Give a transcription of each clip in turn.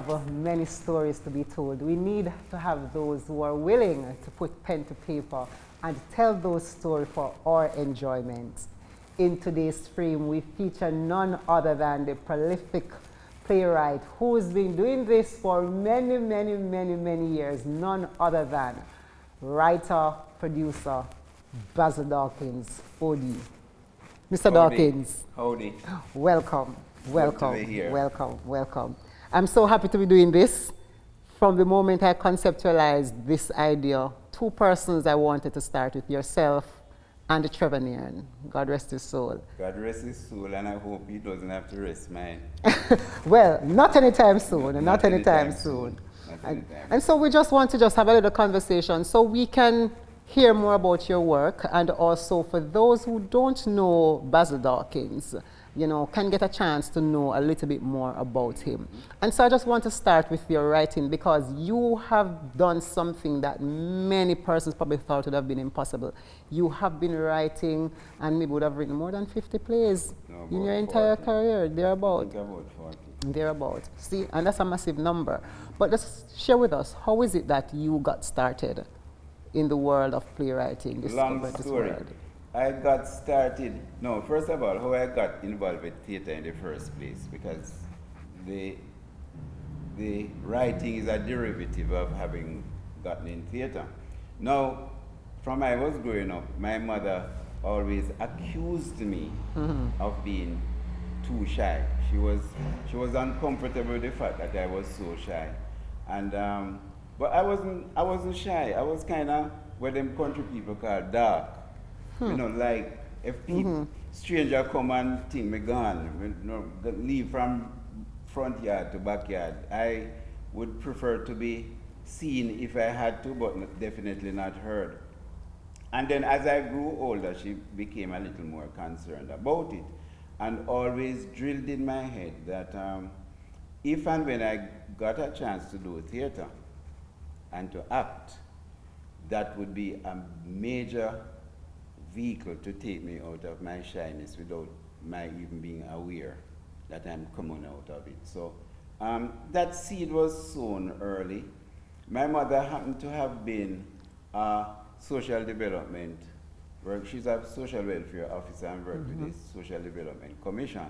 have many stories to be told. We need to have those who are willing to put pen to paper and tell those stories for our enjoyment. In today's frame, we feature none other than the prolific playwright who's been doing this for many, many, many, many years, none other than writer, producer, Basil Dawkins, OD. Mr. Dawkins. Howdy. Welcome, welcome, Good to be here. welcome, welcome. I'm so happy to be doing this. From the moment I conceptualized this idea, two persons I wanted to start with, yourself and the Trevanian. God rest his soul. God rest his soul, and I hope he doesn't have to rest mine. Well, not anytime soon, not anytime soon. And so we just want to have a little conversation so we can hear more about your work, and also for those who don't know Basil Dawkins, can get a chance to know a little bit more about him. And so I just want to start with your writing, because you have done something that many persons probably thought would have been impossible. You have been writing, and maybe would have written more than 50 plays in your entire career, thereabout. About 40. Thereabout. See, and that's a massive number. But just share with us, how is it that you got started in the world of playwriting? Long story. I got started, first of all, how I got involved with theater in the first place, because the writing is a derivative of having gotten in theater. Now, from I was growing up, my mother always accused me of being too shy. She was uncomfortable with the fact that I was so shy. And but I wasn't shy. I was kind of what them country people call dark. Like if people, stranger come and think me gone, leave from front yard to backyard, I would prefer to be seen if I had to, but definitely not heard. And then as I grew older, she became a little more concerned about it, and always drilled in my head that if and when I got a chance to do theater and to act, that would be a major vehicle to take me out of my shyness without my even being aware that I'm coming out of it. So that seed was sown early. My mother happened to have been a social development work. She's a social welfare officer and worked with the Social Development Commission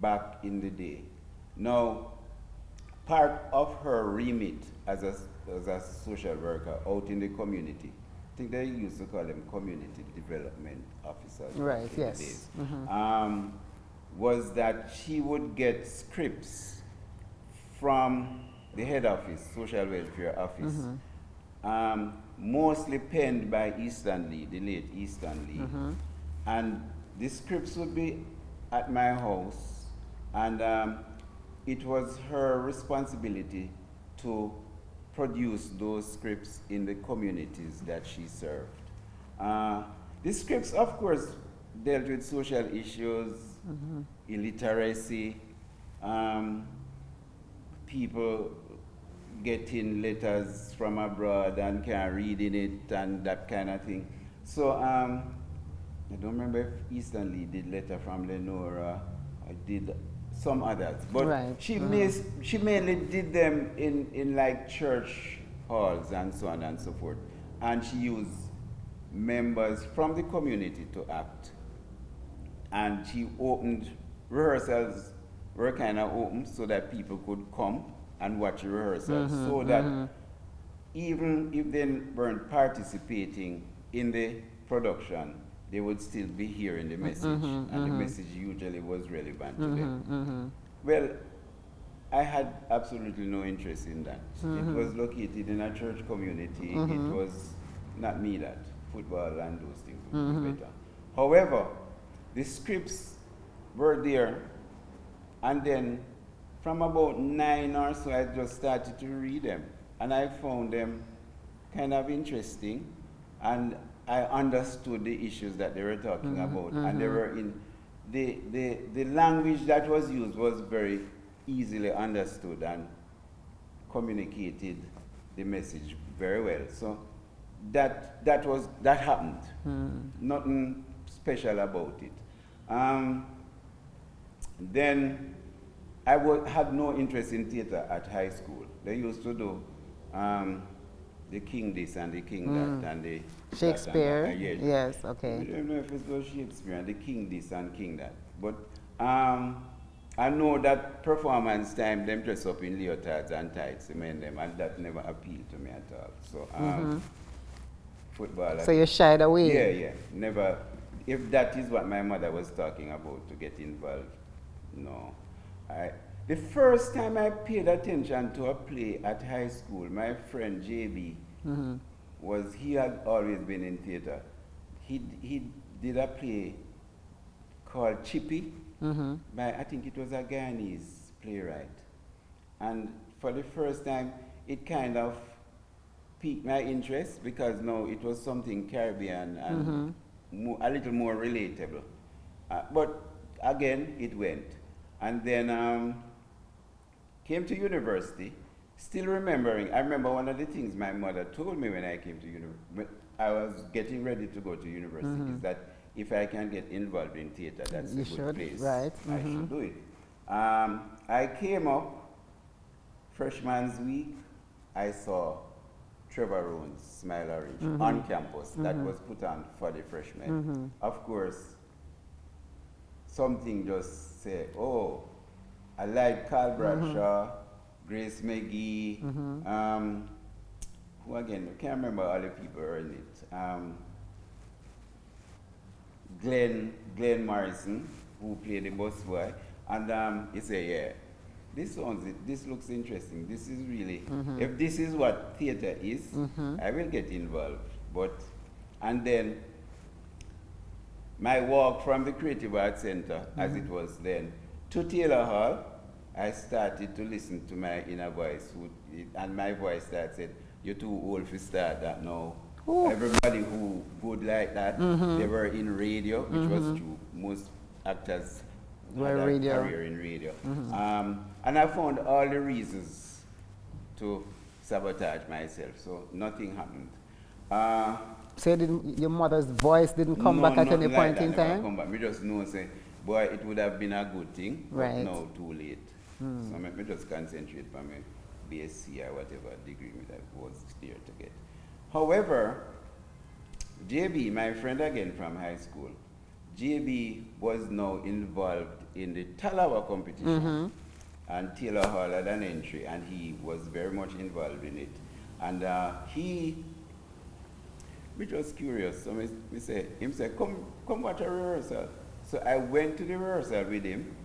back in the day. Now, part of her remit as a social worker out in the community, I think they used to call them community development officers. Right, yes. Was that she would get scripts from the head office, social welfare office, mostly penned by Easton Lee, the late Easton Lee. And the scripts would be at my house, and it was her responsibility to produce those scripts in the communities that she served. The scripts, of course, dealt with social issues, illiteracy, people getting letters from abroad and can't read in it and that kind of thing. So I don't remember if Easton Lee did letter from Lenora. I did some others, but she mainly did them in like church halls and so on and so forth. And she used members from the community to act. And she opened, rehearsals were kind of open so that people could come and watch rehearsals, so that even if they weren't participating in the production, they would still be hearing the message, and the message usually was relevant to them. Well, I had absolutely no interest in that. It was located in a church community. It was not me that. Football and those things would be better. However, the scripts were there, and then from about 9 or so, I just started to read them, and I found them kind of interesting, and I understood the issues that they were talking about, and they were in the language that was used was very easily understood and communicated the message very well. So that happened. Nothing special about it. Then had no interest in theater at high school. They used to do the king this and the king that and the Shakespeare. That and that. Yes, okay. I don't know if it was Shakespeare and the king this and king that. But I know that performance time them dress up in leotards and tights, and that never appealed to me at all. So football. So you shied away? Yeah, never. If that is what my mother was talking about, to get involved, no. The first time I paid attention to a play at high school, my friend JB he had always been in theater. He did a play called Chippy by, I think it was a Guyanese playwright. And for the first time, it kind of piqued my interest because now it was something Caribbean and a little more relatable. But again, it went. And then came to university, still remembering. I remember one of the things my mother told me when I came to university, I was getting ready to go to university, is that if I can get involved in theater, that's a good place. Right. I should do it. I came up, freshman's week, I saw Trevor Roan's Smile Orange on campus. That was put on for the freshmen. Of course, something just said, oh, I like Carl Bradshaw, Grace McGee, who again, I can't remember all the people who are in it. Glenn Morrison, who played the bus boy, and he said, yeah, this looks interesting. This is really, if this is what theater is, I will get involved. And then my walk from the Creative Arts Center, as it was then, to Taylor Hall, I started to listen to my inner voice, and my voice started, you're too old to start that now. Ooh. Everybody who would like that, they were in radio, which was true. Most actors had a career in radio. And I found all the reasons to sabotage myself, so nothing happened. So your mother's voice didn't come back at any point in time? Come back. Me just know, say, boy, it would have been a good thing, but now too late. So me just concentrate on my BSc or whatever degree that was there to get. However, JB, my friend again from high school, JB was now involved in the Talawa competition, and Taylor Hall had an entry, and he was very much involved in it. And we just curious, so him say, come watch a rehearsal. So I went to the rehearsal with him,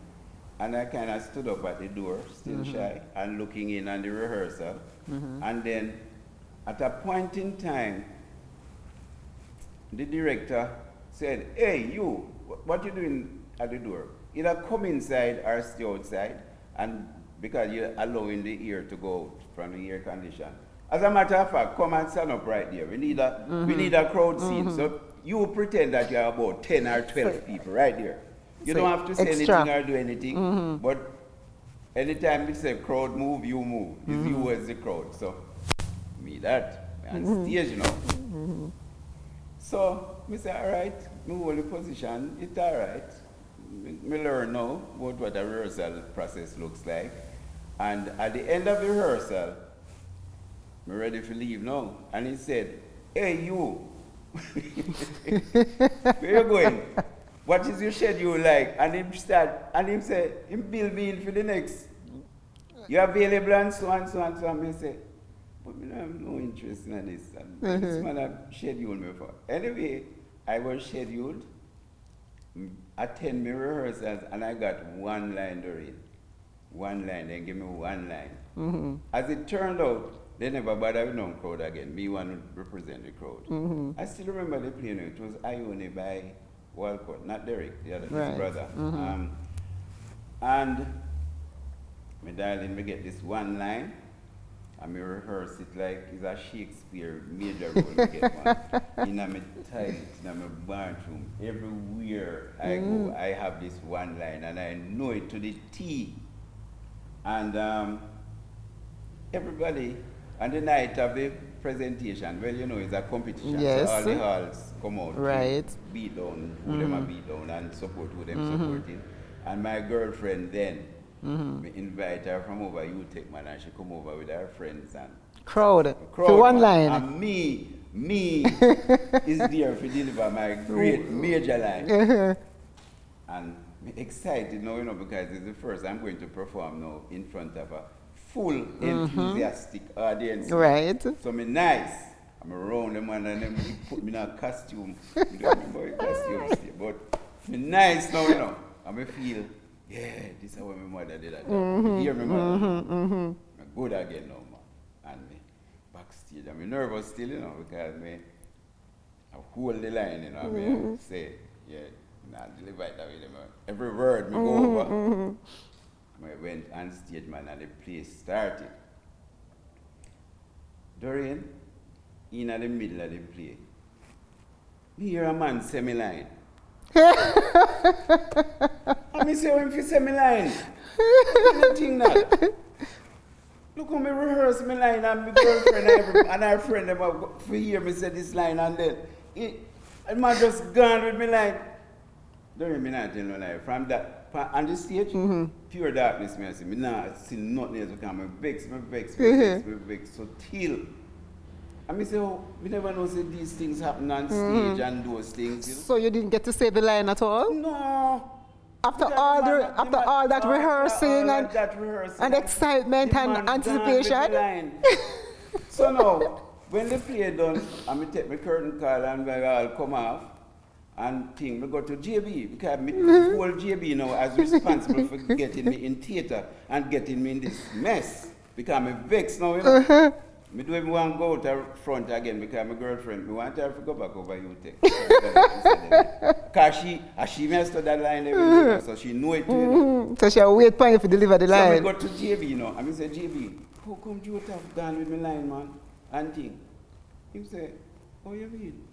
and I kind of stood up at the door, still shy, and looking in on the rehearsal. And then at a point in time, the director said, hey, you, what you doing at the door? Either come inside or stay outside, and because you're allowing the air to go out from the air condition. As a matter of fact, come and stand up right there. We need a crowd scene. So you pretend that you're about 10 or 12 people right there. You don't have to say anything or do anything, but anytime we say crowd move, you move. It's you as the crowd. So me that, on stage, you know. So we say, all right, me hold the position, it's all right. Me learn now about what a rehearsal process looks like. And at the end of the rehearsal, I'm ready to leave now. And he said, hey, you, where you going? What is your schedule like? And him say, him bill me in for the next. You're available and so and so and so. And I say, but I have no interest in this. And this man have scheduled me for. Anyway, I was scheduled, attend my rehearsals, and I got one line during. One line, they give me one line. As it turned out, they never bothered with no crowd again. Me want to represent the crowd. I still remember the play. It was Ione by Walcott, not Derek, the other, his brother. And my darling, we get this one line, and me rehearse it like it's a Shakespeare major role. Me get one in my toilet, in my bathroom, everywhere I go, I have this one line, and I know it to the T. And everybody, on the night of the presentation, well, you know, it's a competition, so all the halls come out, beat down who them are beat down, and support who them supporting. And my girlfriend then, Me invite her from over UTech, man, and she come over with her friends and Crowd. For one man. line. And me is there to deliver my great major line. And I'm excited now, because it's the first I'm going to perform now in front of a full enthusiastic audience. Right. So me nice. I'm around them and then they put me in a costume. I don't remember what costume, but me nice now, And I feel, yeah, this is how my mother did that. You hear me, mother? I'm good again now, man. And me backstage, I'm nervous still, because I hold the line, I mean, say, yeah, not deliver it that way. Every word me go over. I went on stage, man, and the play started. Dorraine, in the middle of the play, me hear a man say me line. And me say, when you say me line, what do you think that? Look how me rehearse my line and my girlfriend and her friend them for hear me say this line and then and man just gone with me line. Don't me not tell no lie. From that on the stage, pure darkness me I see. Me not see nothing else because me vex. So till and me say, oh, we never know say these things happen on stage and those things. So you didn't get to say the line at all? No. After all that rehearsing and excitement and anticipation. So now, when the play done, I take my curtain call and I'll come off and think, I go to JB because my whole JB now is responsible for getting me in theatre and getting me in this mess because I'm vexed now, I don't even want to go to front again because my girlfriend, I want her to go back over UTech. Because she messed up that line every day, so she know it too. So she'll wait for you to deliver the line. So I go to JB, and I say, JB, how come you have gone with my line, man? And thing. He say, oh, you mean?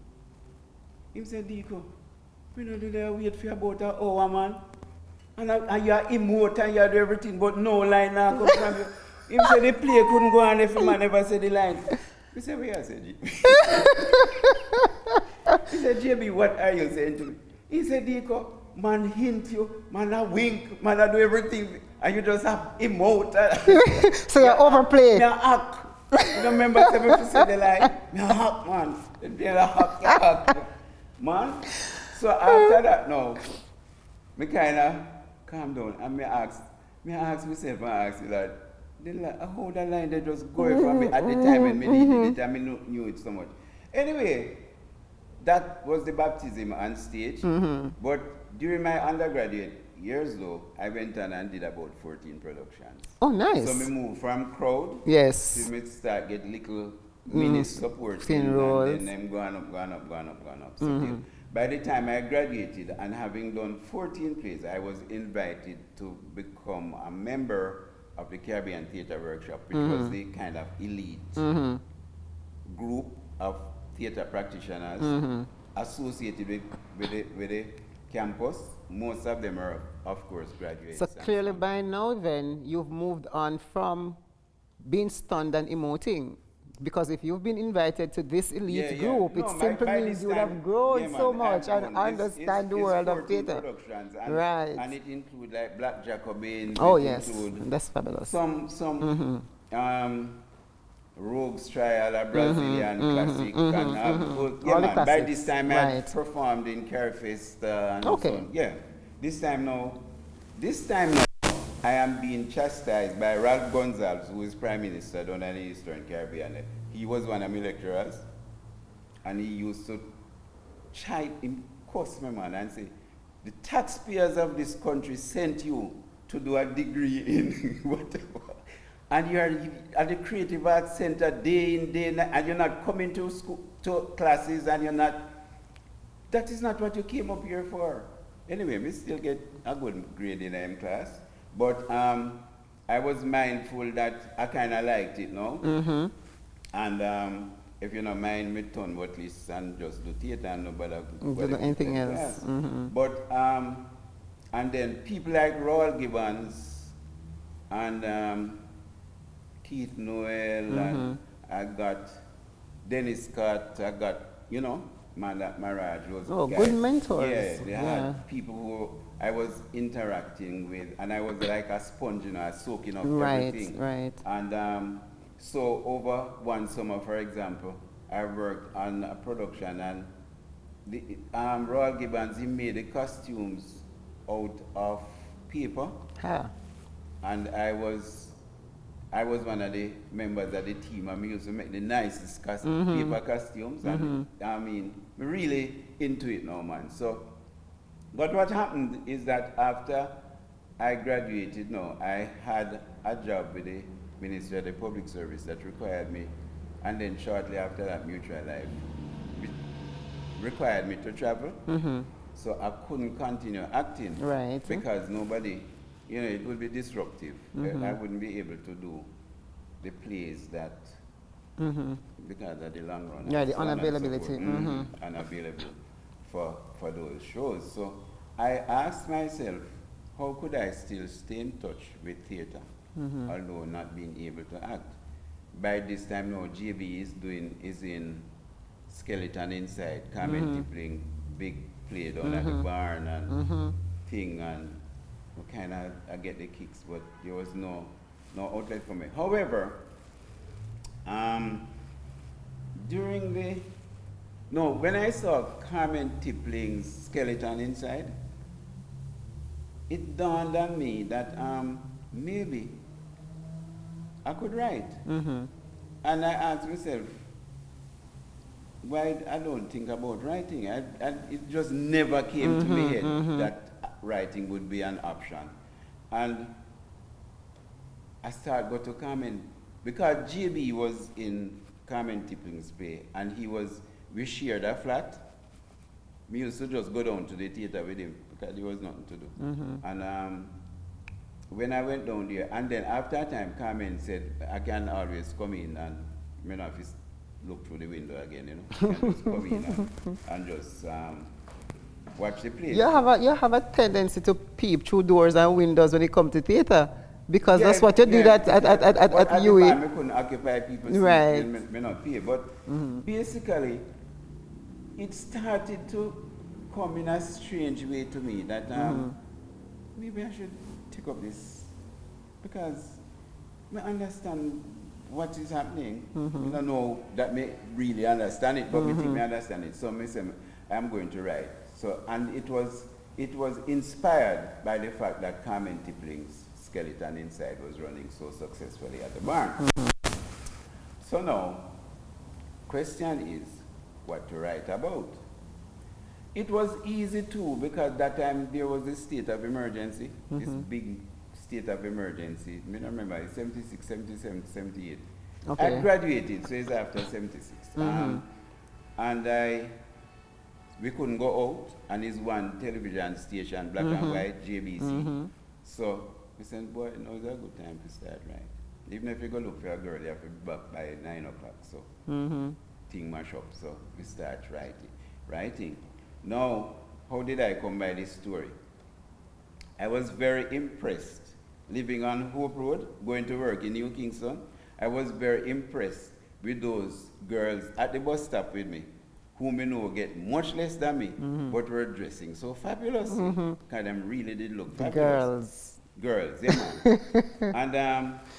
He say, Deco, we don't do that wait for about an hour, man. And you're emote and you do everything, but no line now come from you. He said the play couldn't go on if the man never said the line. He said, where I said JB? He said, JB, what are you saying to me? He said, Deco, man hint you, man a wink, man a do everything, and you just have emote. So you overplay. Me a hack. You don't remember if you said the line? Me a hack, man. They a hack. Man. So after that now, me kinda calm down and me ask myself and ask you that, how that line they just go from me at the time when me needed it and me knew it so much. Anyway, that was the baptism on stage. But during my undergraduate years though, I went on and did about 14 productions. Oh, nice. So me moved from crowd to me start get little mini support in roles. And then I'm going up. So by the time I graduated and having done 14 plays, I was invited to become a member of the Caribbean Theatre Workshop, which was the kind of elite group of theatre practitioners associated with the campus. Most of them are, of course, graduates. So clearly by now then, you've moved on from being stunned and emoting. Because if you've been invited to this elite group, it simply means you would have grown so much and understand the world of theatre. Right. And it includes like Black Jacobins. Oh yes, that's fabulous. Some Rogues Trial, a Brazilian classic. And, by this time I performed in Carifest and so on. Yeah. This time now, I am being chastised by Ralph Gonsalves, who is Prime Minister down in the Eastern Caribbean. He was one of my lecturers, and he used to chide him, curse me, man, and say, the taxpayers of this country sent you to do a degree in whatever. And you are at the Creative Arts Center day in, day night, and you're not coming to school, to classes, and you're not, that is not what you came up here for. Anyway, we still get a good grade in M class. But I was mindful that I kind of liked it, no? And if you don't mind, me turn what list and just do theater and nobody do anything else. But and then people like Royal Gibbons and Keith Noel and I got Dennis Scott. I got Maraj, those Oh, guys. good mentors. Yeah, they had people who I was interacting with, and I was like a sponge, you know, I was soaking up everything. Right. And so over one summer, for example, I worked on a production, and Royal Gibbons, he made the costumes out of paper, and I was one of the members of the team, and we used to make the nicest paper costumes, and I mean, we're really into it now, man. So, but what happened is that after I graduated, I had a job with the Ministry of the Public Service that required me, and then shortly after that, Mutual Life required me to travel. So I couldn't continue acting, because nobody, it would be disruptive. I wouldn't be able to do the plays that, because of the long run. Yeah, the unavailability. Unavailable for those shows. So I asked myself, how could I still stay in touch with theater, although not being able to act? By this time now, JB is in Skeleton Inside, Carmen Tippling, big play down at the barn and thing, and kind of I get the kicks, but there was no outlet for me. However, when I saw Carmen Tippling's Skeleton Inside, it dawned on me that maybe I could write. And I asked myself, why I don't think about writing. It just never came to my head that writing would be an option. And I started go to Carmen, because JB was in Carmen Tippling's play, and we shared a flat. We used to just go down to the theater with him, because there was nothing to do. And when I went down there, and then after a time, Carmen said, I can always come in and look through the window again, I can just come in and just watch the play. You have a tendency to peep through doors and windows when you come to theater, because that's what you did at UA. I couldn't occupy people's seats, may not pay, but basically, it started to come in a strange way to me that maybe I should take up this, because I understand what is happening. I don't know that may really understand it, but I think I understand it. So I say, I'm going to write. So, and it was inspired by the fact that Carmen Tippling's Skeleton Inside was running so successfully at the barn. So now, question is, what to write about? It was easy too, because that time there was a state of emergency, this big state of emergency. I don't remember, 76, 77, 78. Okay. I graduated, so it's after 76. And we couldn't go out, and it's one television station, black and white, JBC. So we said, boy, it's a good time to start, right? Even if you go look for a girl, you have to be back by 9 o'clock, so thing mash up. So we start writing. Now, how did I come by this story? I was very impressed. Living on Hope Road, going to work in New Kingston, I was very impressed with those girls at the bus stop with me, whom get much less than me, but were dressing so fabulous. Because them really did look fabulous. Girls, yeah, man. And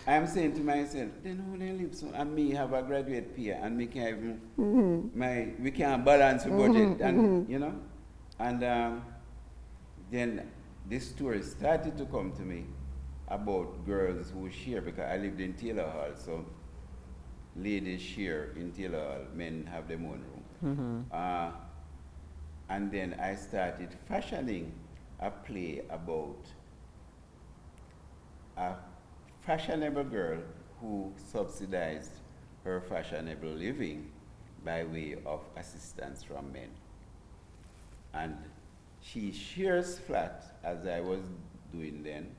I'm saying to myself, then how they live so? And me have a graduate pay, and me can't even, we can't balance the budget, and And then this story started to come to me about girls who share, because I lived in Taylor Hall, so ladies share in Taylor Hall, men have their own room. And then I started fashioning a play about a fashionable girl who subsidized her fashionable living by way of assistance from men. And she shares flat, as I was doing then,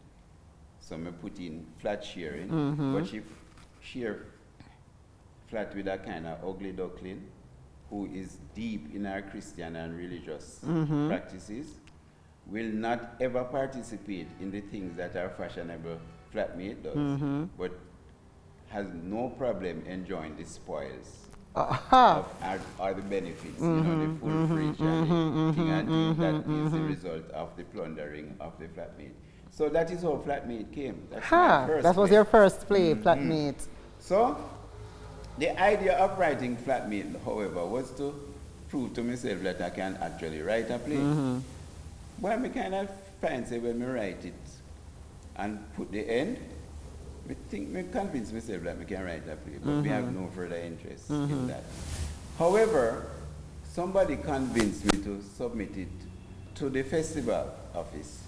so I put in flat sharing, but she share flat with a kind of ugly duckling who is deep in her Christian and religious practices, will not ever participate in the things that our fashionable flatmate does, but has no problem enjoying the spoils Aha. are the benefits, you know, the full fridge and the thing and thing that is the result of the plundering of the flatmate. So that is how flatmate came. That's my first That was play. your first play, Flatmate. So the idea of writing flatmate, however, was to prove to myself that I can actually write a play. Well, I kind of fancy when I write it and put the end, I convince myself that I can write a play, but we have no further interest in that. However, somebody convinced me to submit it to the festival office.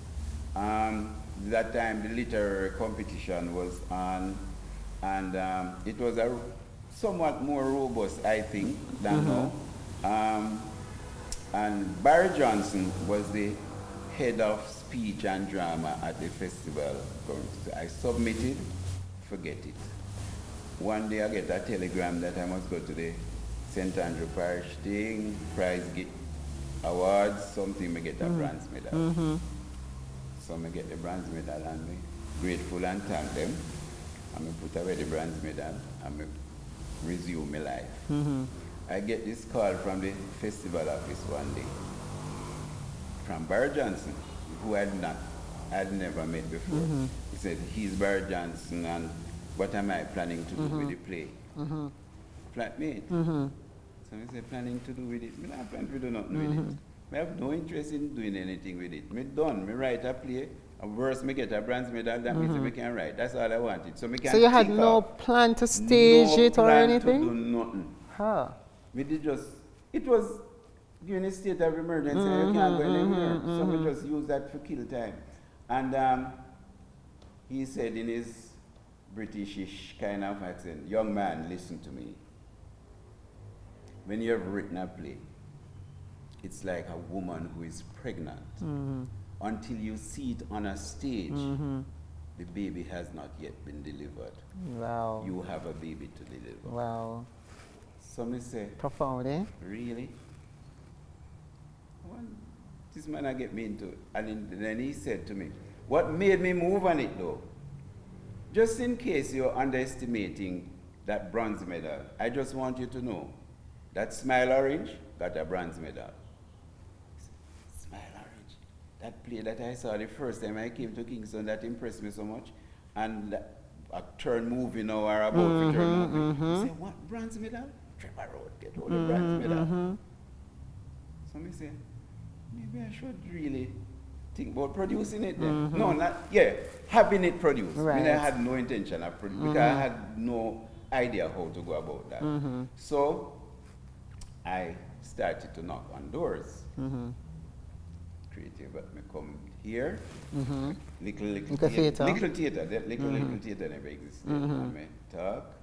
That time the literary competition was on, and it was a somewhat more robust, I think, than now. And Barry Johnson was the head of speech and drama at the festival. I submitted, forget it. One day I get a telegram that I must go to the St. Andrew Parish thing, prize awards, something, I get a bronze medal. So I get the bronze medal and I'm grateful and thank them. And I put away the bronze medal and I resume my life. I get this call from the festival office one day from Barry Johnson, who I'd never met before. He said, he's Barry Johnson and what am I planning to do with the play? Flatmate. So I said, planning to do with it? I don't plan to do nothing with it. I have no interest in doing anything with it. Me done, me write a play, and worse, me get a bronze medal, that means I can write. That's all I wanted. So, So you had no plan to stage it or anything? No plan to do nothing. Huh. We did just, it was during a state of emergency, you can't go anywhere. So we just use that for kill time. And he said in his Britishish kind of accent, young man, listen to me. When you have written a play, it's like a woman who is pregnant. Until you see it on a stage, the baby has not yet been delivered. Wow. You have a baby to deliver. Wow. So me say, Profound, eh? really? Well, this man I get me into it. And then he said to me, what made me move on it though? Just in case you're underestimating that bronze medal, I just want you to know that Smile Orange got a bronze medal. Smile Orange. That play that I saw the first time I came to Kingston, that impressed me so much. And a turn movie now or about to turn movie. He said, what, bronze medal? Trevor Road, get all the bronze medal. So I say, maybe I should really think about producing it then. No, not, having it produced. Right. I mean, I had no intention of producing because I had no idea how to go about that. So I started to knock on doors. Creative, but me come here, little theater. Little theater, that little theater never existed. And me talk.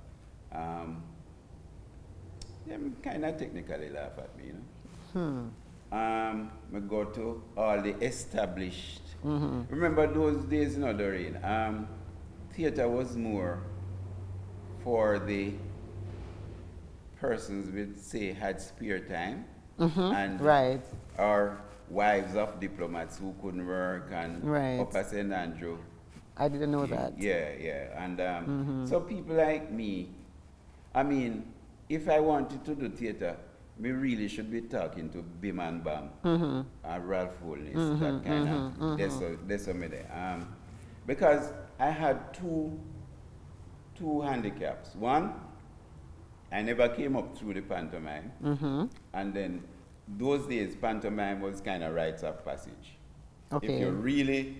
Them kind of technically laugh at me, you know. I go to all the established. Remember those days, you know, Dorraine, theater was more for the persons with, say, had spare time, and or wives of diplomats who couldn't work, and Upper St. Andrew. I didn't know that. Yeah, and so people like me, I mean, if I wanted to do theater, we really should be talking to Bim and Bam, Ralph Holness, that kind of, that's me there. Because I had two handicaps. One, I never came up through the pantomime, and then those days pantomime was kind of rites of passage. Okay. If you really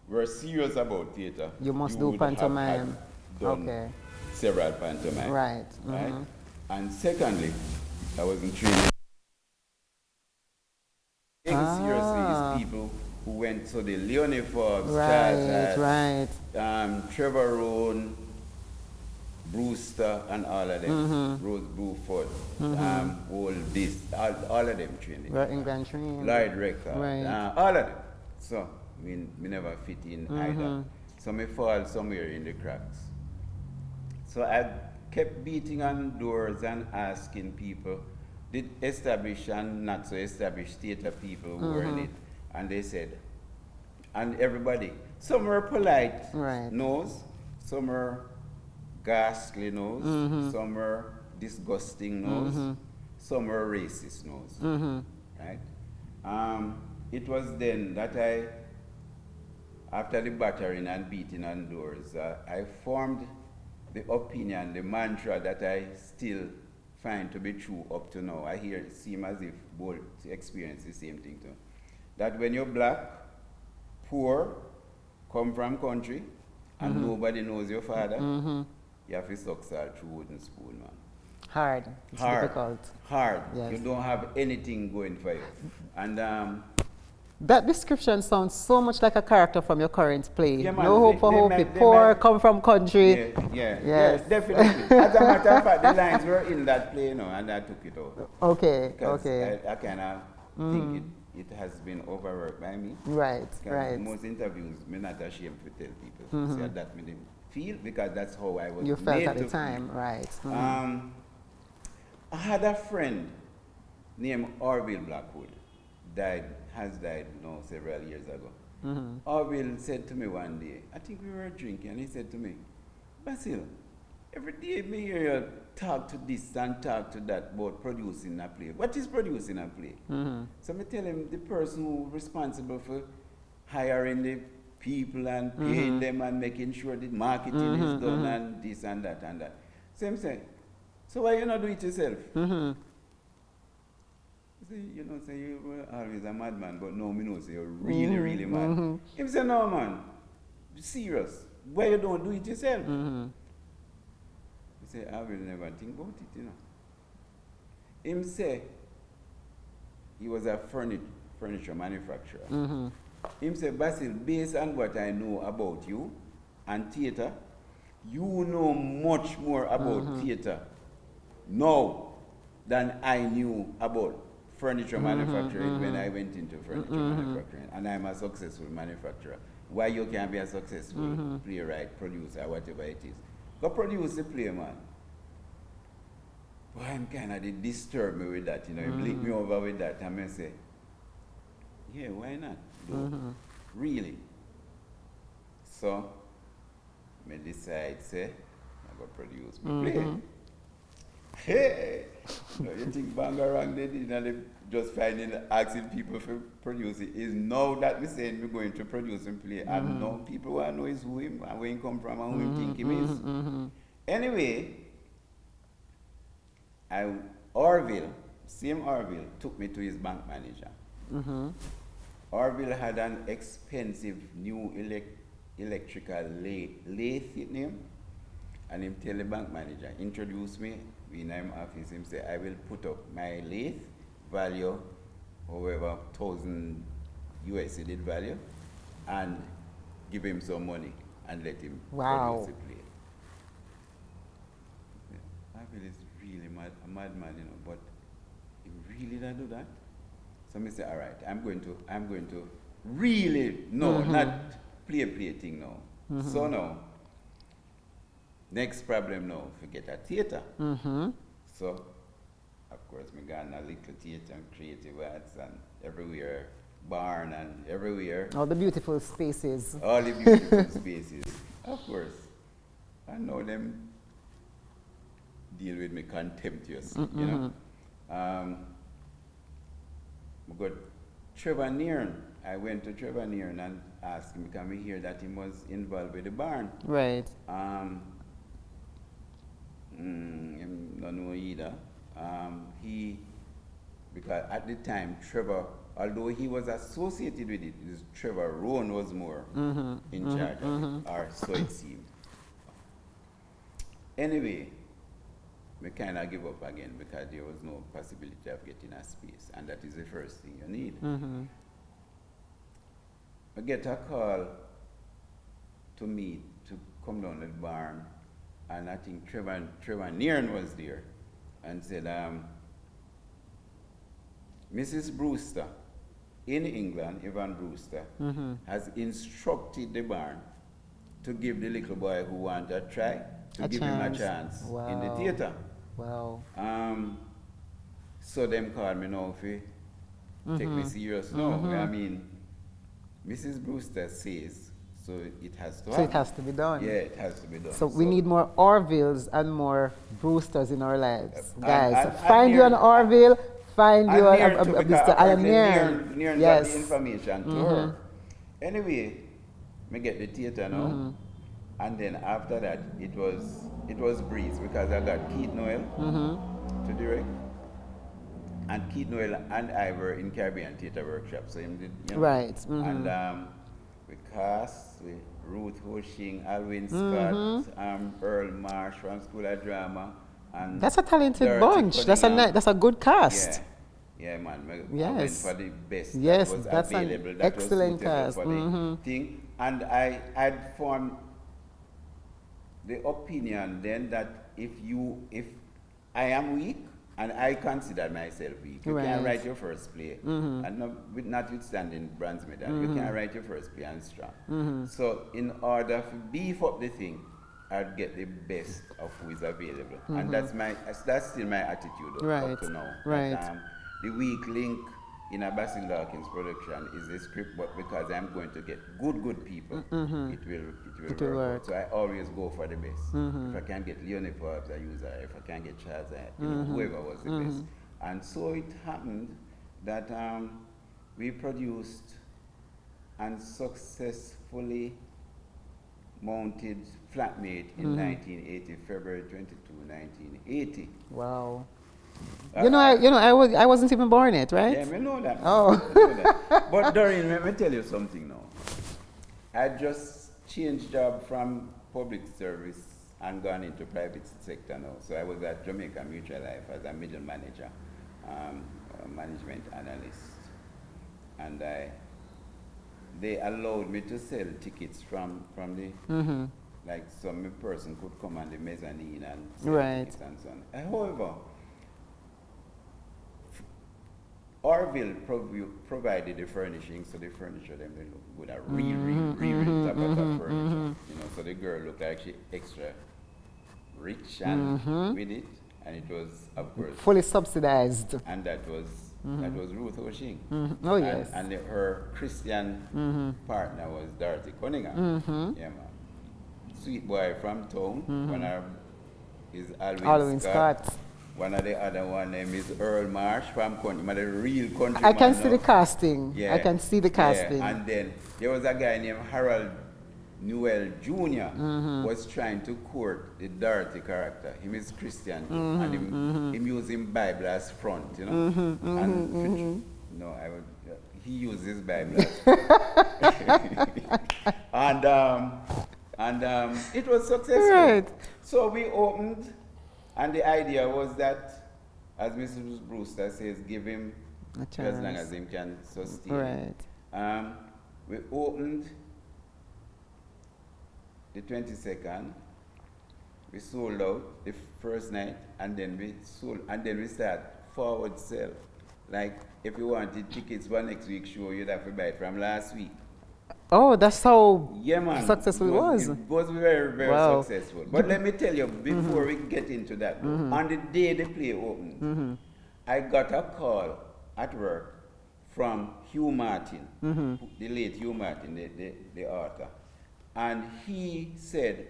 were serious about theater, you must do pantomime. Done several pantomime. Right. And secondly, I wasn't trained. Seriously, is people who went to the Leone Forbes, Trevor Rowan, Brewster, and all of them, Rose Bruford, all of them trained. England trained. Lloyd Record, all of them. So, we never fit in either. So, I fall somewhere in the cracks. So, I kept beating on doors and asking people, did established and not so established theater people who were in it, and they said, and everybody, some were polite, nose, some were ghastly nose, some were disgusting nose. Some were racist nose. Right? It was then that after the battering and beating on doors, I formed the opinion, the mantra that I still find to be true up to now. I hear it seem as if both experience the same thing too. That when you're black, poor, come from country, and nobody knows your father, you have to suck salt through wooden spoon, man. Hard. It's difficult. Hard. Yes. You don't have anything going for you. And that description sounds so much like a character from your current play. Yeah, man, no hope for hope, poor, come from country. Yes, definitely. As a matter of fact, the lines were in that play, and I took it out. Okay, because okay. I kind of think it has been overworked by me. Right, right. Most interviews, I'm not ashamed to tell people. Say that me didn't feel, because that's how I was You felt made at to the time, feel. right. I had a friend named Orville Blackwood, has died now several years ago. Orville said to me one day, I think we were drinking, and he said to me, Basil, every day me hear you talk to this and talk to that about producing a play. What is producing a play? So I tell him the person who responsible for hiring the people and paying them and making sure the marketing is done and this and that and that. So him say, so why you not do it yourself? Say you were always a madman, but no, me know say you're really, really mad. Him say, no, man, serious. Why you don't do it yourself? He say, I will never think about it, Him say, he was a furniture manufacturer. Him say, Basil, based on what I know about you and theatre, you know much more about theatre now than I knew about furniture manufacturing when I went into furniture manufacturing, and I'm a successful manufacturer. Why you can't be a successful playwright, producer, whatever it is? Go produce the play, man. Boy, I'm kind of disturb me with that, He link me over with that, and I say, yeah, why not? Really? So, I decide, say, I go produce my play. Hey! You think Bangarang they did, and they just asking people for produce it. Is now that we're saying we're going to produce and play, and now people want to know is who him and where he come from and who he think him is. Anyway, same Orville took me to his bank manager. Orville had an expensive new electrical lathe in him, and him tell the bank manager, introduce me in his office, him say, I will put up my lathe value, however, 1,000 USD did value, and give him some money and let him produce the play. Orville is really a madman, but he really don't do that. So I say, all right, I'm going to really, not play thing now. So now, next problem now, forget a theatre. So, of course, we got a little theatre and creative arts and everywhere, barn and everywhere. All the beautiful spaces. All the beautiful spaces, of course. I know them deal with me contemptuously, We got Trevor Nearn. I went to Trevor Nearn and asked him, can we hear that he was involved with the barn? Right. Don't know either. Because at the time, Trevor, although he was associated with it, Trevor Rowan was more in charge of it, or so it seemed. Anyway, we kind of give up again because there was no possibility of getting a space, and that is the first thing you need. I get a call to meet, to come down to the barn, and I think Trevor Nearn was there, and said, Mrs. Brewster in England, Evan Brewster, has instructed the barn to give the little boy who wants a try, to give him a chance in the theatre. Wow. So them called me now if take me serious now. I mean, Mrs. Brewster says So it has to So it happen. has to be done. Yeah, it has to be done. So we need more Orvilles and more Brewsters in our lives, And- guys. and- So and find you near- an Orville, find you near a too, Mr. because Alan apparently Nairn. Nairn got Yes. the information to her. Anyway, me get the theater now, and then after that it was breeze because I got Keith Noel to direct, and Keith Noel and I were in Caribbean Theatre Workshop, so him did, you know, Right. and we cast with Ruth Hoshing, Alwyn Scott, Earl Marsh from School of Drama, and That's a talented Dorothy bunch. Cunningham. That's a good cast. Yeah, man. I Yes. went for the best Yes, that was that's an available. That excellent was suitable cast. for the thing. And I'd formed the opinion then that if I am weak, and I consider myself weak, you can't Right. write your first play, and notwithstanding bronze medal, you can't write your first play and strong. So in order to beef up the thing, I'd get the best of who is available, and that's still my attitude Right. up to now. Right. That, the weak link in a Basil Dawkins production is the script, but because I'm going to get good people, it will work out. So I always go for the best. If I can't get Leonie Forbes, I use her. If I can't get Charles, whoever was the best. And so it happened that we produced and successfully mounted Flatmate in 1980, February 22, 1980. Wow. I wasn't even born yet, right? Yeah, I know that. Oh. I know that. But Dorraine, let me tell you something now. I just changed job from public service and gone into private sector now. So I was at Jamaica Mutual Life as a middle manager, a management analyst. And they allowed me to sell tickets from the, like some person could come on the mezzanine and sell tickets and so on. However, Orville provided the furnishing, so the furniture them they look good. A real top of furniture, so the girl looked like she extra rich and with it, and it was of course fully subsidized. and that was Ruth Hoshing. Oh yes. And her Christian partner was Dorothy Cunningham. Yeah, man. Sweet boy from town. One of is Alwyn Scott. One of the other one name is Earl Marsh from country, the real country. I can see the casting. Yeah. I can see the casting. Yeah. And then there was a guy named Harold Newell Jr. was trying to court the Dorothy character. He is Christian and he using Bible as front, And no, he uses Bible as front. and it was successful. Right. So we opened. And the idea was that, as Mrs. Brewster says, give him as long as he can sustain. Right. We opened the 22nd. We sold out the first night, and then we start forward sale. Like if you wanted tickets for next week's show, you'd have to buy it from last week. Oh, that's how man. successful it was. It was very, very successful. But let me tell you, before we get into that, on the day the play opened, I got a call at work from Hugh Martin, the late Hugh Martin, the author. And he said,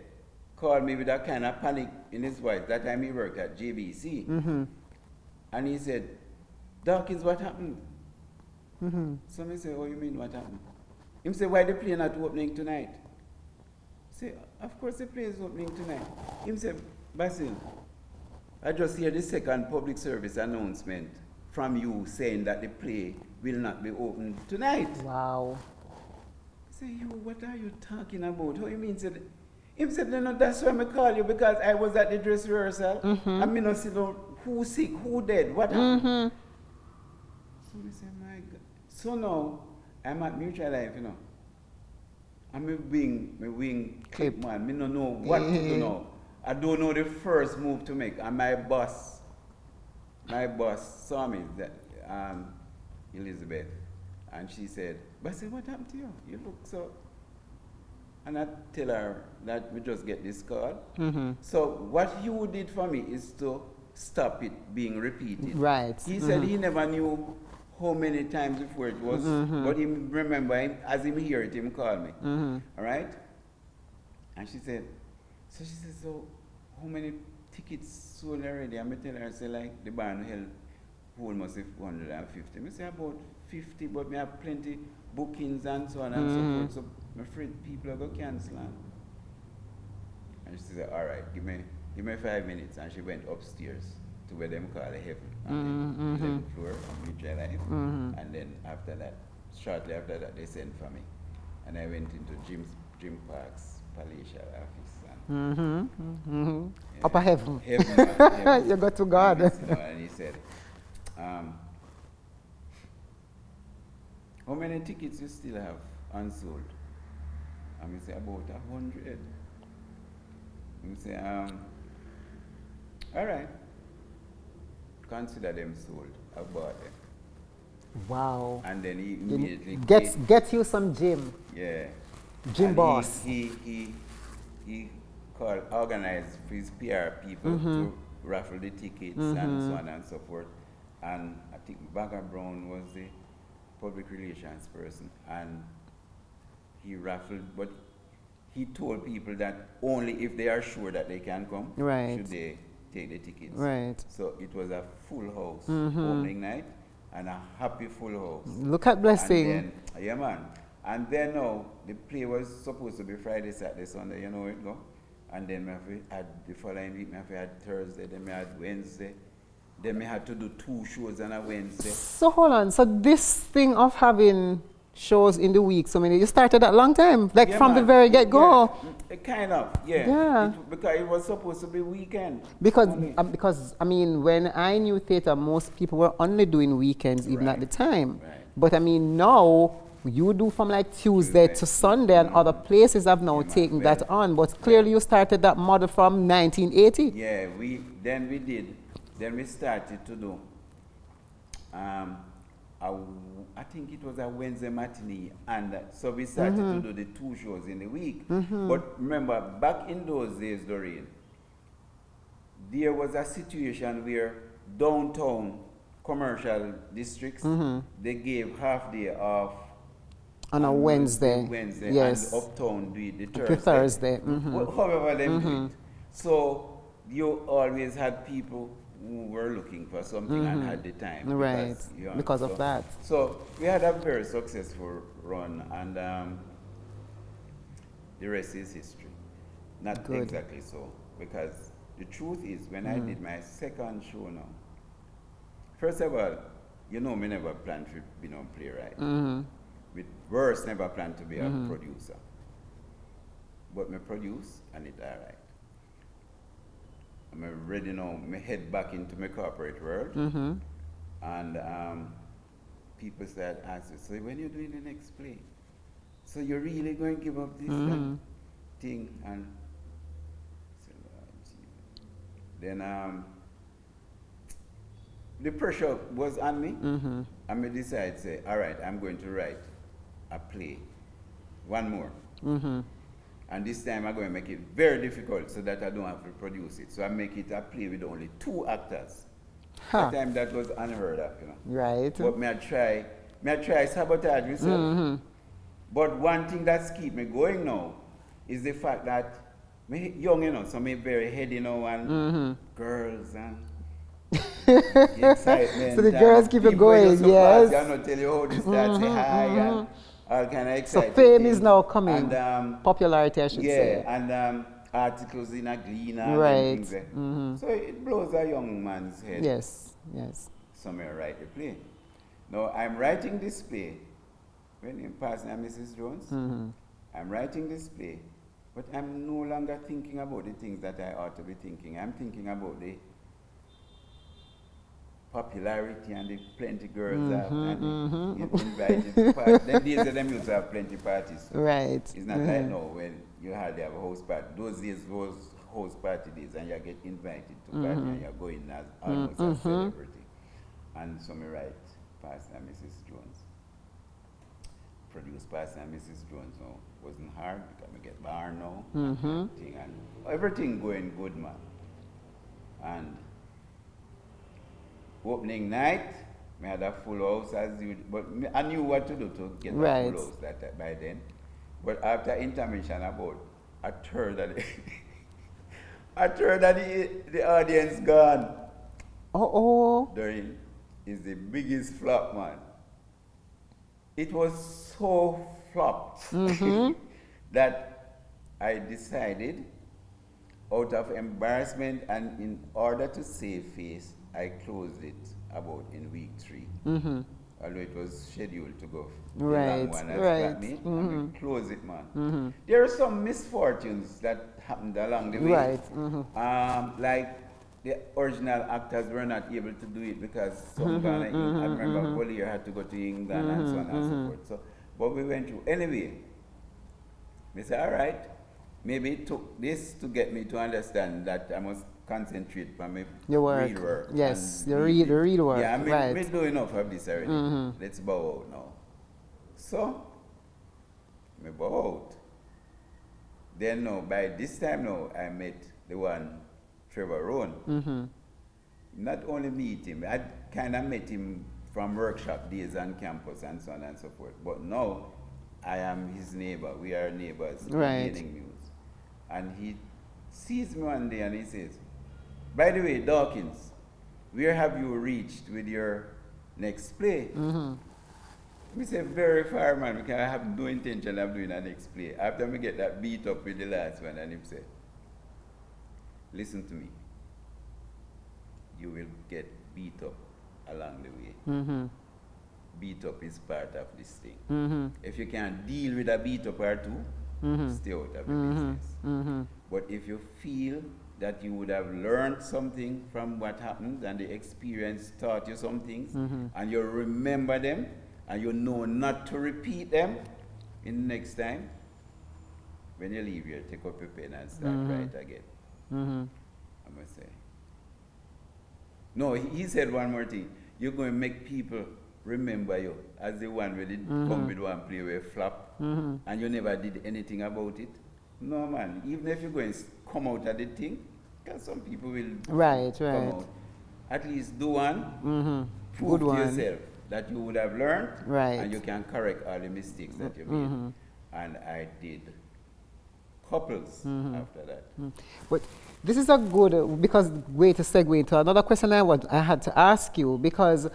called me with a kind of panic in his voice. That time he worked at JBC. And he said, Dawkins, what happened? So I said, oh, you mean what happened? Him say, why the play not opening tonight? Say, of course the play is opening tonight. Him say, Basil, I just hear the second public service announcement from you saying that the play will not be open tonight. Wow. I say, you, what are you talking about? How you mean? Him said, no, that's why I call you, because I was at the dress rehearsal and me not see who sick, who dead, what happened? So I say, my God. So now, I'm at Mutual Life, I'm a wing clip man. Me don't know what to do now. I don't know the first move to make. And my boss saw me, Elizabeth, and she said, but I said, what happened to you? You look so. And I tell her that we just get this card. So what Hugh did for me is to stop it being repeated. Right. He said he never knew how many times before it was, but him remember, as him hear it, him call me. All right? And she said, so how many tickets sold already? And I tell her, I say, like, the band held almost 150. I say, about 50, but I have plenty bookings and so on and so forth, so I'm afraid people are going to cancel. And she said, all right, give me 5 minutes. And she went upstairs to where them call the heaven, on the 11th floor of Mutual Life. And then after that, shortly after that, they sent for me. And I went into Jim Park's palatial office. And Upper heaven. Heaven. You go to God. And he said, how many tickets you still have unsold? And I say, about 100. And he say, all right. Consider them sold. I bought them. Wow. And then he immediately get you some gym. Yeah. Gym and boss. He organized for his PR people to raffle the tickets and so on and so forth. And I think Bagger Brown was the public relations person, and he raffled, but he told people that only if they are sure that they can come, should they take the tickets. Right. So it was a full house opening night, and a happy full house. Look at blessing. And then, yeah, man. And then now, the play was supposed to be Friday, Saturday, Sunday, you know where it go? And then we had the following week, we had Thursday, then we had Wednesday. Then we had to do 2 shows on a Wednesday. So hold on, so this thing of having shows in the week, so you started that long time, like from the very get-go. Yeah, kind of, yeah. Because it was supposed to be weekend. Because I mean, when I knew theater, most people were only doing weekends even at the time. Right. But I mean, now you do from like Tuesday to Sunday, and other places have now taken that on. But clearly you started that model from 1980. Yeah, Then we started to do, I think it was a Wednesday matinee, and so we started to do the 2 shows in the week. But remember, back in those days, Dorraine, there was a situation where downtown commercial districts, they gave half day off on a Wednesday, yes, and uptown do it the Thursday. However them do it. So you always had people who were looking for something and had the time. Because of that. So we had a very successful run, and the rest is history. Not exactly so, because the truth is, when I did my second show now, first of all, you know me never planned to be no playwright. With worse, never planned to be a producer. But me produce, and it all right. I'm ready now, me head back into my corporate world. And people start asking, so when you're doing the next play? So you're really going to give up this thing? And then the pressure was on me. And I decided to say, all right, I'm going to write a play. One more. And this time I'm going to make it very difficult so that I don't have to produce it. So I make it a play with only 2 actors. That time that was unheard of, you know. Right. But me I try sabotage myself. But one thing that's keep me going now is the fact that me young, you know, so me very heady now, and girls and excitement. So the girls keep it going, yes. I don't tell you how this start, say hi, and all kind of exciting. So fame things. is now coming. And, popularity, I should say. Yeah, and articles in a Gleaner and things there. So it blows a young man's head. Yes. Somewhere write the play. Now I'm writing this play. When you pass now, Mrs. Jones, I'm writing this play, but I'm no longer thinking about the things that I ought to be thinking. I'm thinking about the popularity and the plenty girls have and get invited to parties. Them days of them used to have plenty parties. Right. It's not like now when you hardly have a house party. Those days was house party days, and you get invited to party and you're going as almost a celebrity. And so me write Pastor and Mrs. Jones. Produce Pastor and Mrs. Jones now wasn't hard because I get bar now and everything going good, man. And opening night, I had a full house as you, but I knew what to do to get a full house by then. But after intermission, about a third of the, a third of the audience gone. Dorraine is the biggest flop, man. It was so flopped that I decided, out of embarrassment and in order to save face, I closed it about in week 3. Although it was scheduled to go the long one as flatmate, and we close it, man. There are some misfortunes that happened along the way. Like the original actors were not able to do it because some Ghana, I remember Bollier had to go to England and so on and so forth. So, but we went through. Anyway, we said, all right, maybe it took this to get me to understand that I must concentrate on my read work. Yes, the read work. Yeah, I mean, we do enough of this already. Let's bow out now. So, we bow out. Then now, by this time now, I met the one, Trevor Rowan. Not only meet him, I kind of met him from workshop days on campus and so on and so forth. But now, I am his neighbor. We are neighbors in Gaining Muse. And he sees me one day and he says, by the way, Dawkins, where have you reached with your next play? We say, very far, man, because I have no intention of doing a next play. After we get that beat up with the last one, and he said, listen to me. You will get beat up along the way. Beat up is part of this thing. If you can't deal with a beat up or two, stay out of the business. But if you feel that you would have learned something from what happened and the experience taught you some things, and you remember them, and you know not to repeat them in the next time, when you leave here, take up your pen and start write again. I must say. No, he said one more thing. You're going to make people remember you as the one who did come with one play where flop, and you never did anything about it. No, man. Even if you're going to come out of the thing, because some people will come out. At least do one, prove to yourself that you would have learned, and you can correct all the mistakes that you made. And I did couples after that. But this is a good way to segue into another question I had to ask you, because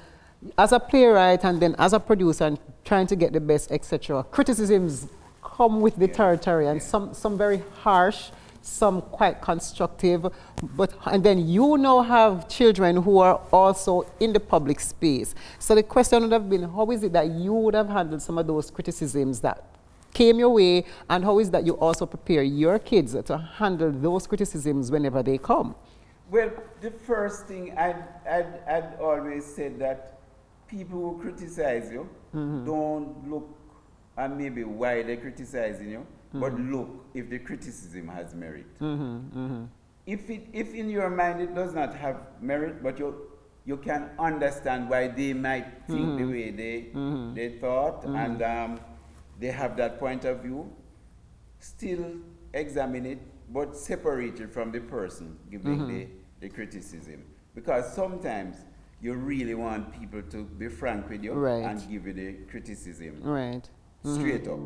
as a playwright and then as a producer and trying to get the best, etc., criticisms come with the territory, and some very harsh, some quite constructive, and then you now have children who are also in the public space. So the question would have been, how is it that you would have handled some of those criticisms that came your way, and how is that you also prepare your kids to handle those criticisms whenever they come? Well, the first thing I'd always said that people who criticize you don't look and maybe why they're criticizing you, but look if the criticism has merit. If in your mind it does not have merit, but you can understand why they might think the way they thought, and they have that point of view, still examine it, but separate it from the person giving the criticism. Because sometimes you really want people to be frank with you and give you the criticism straight up.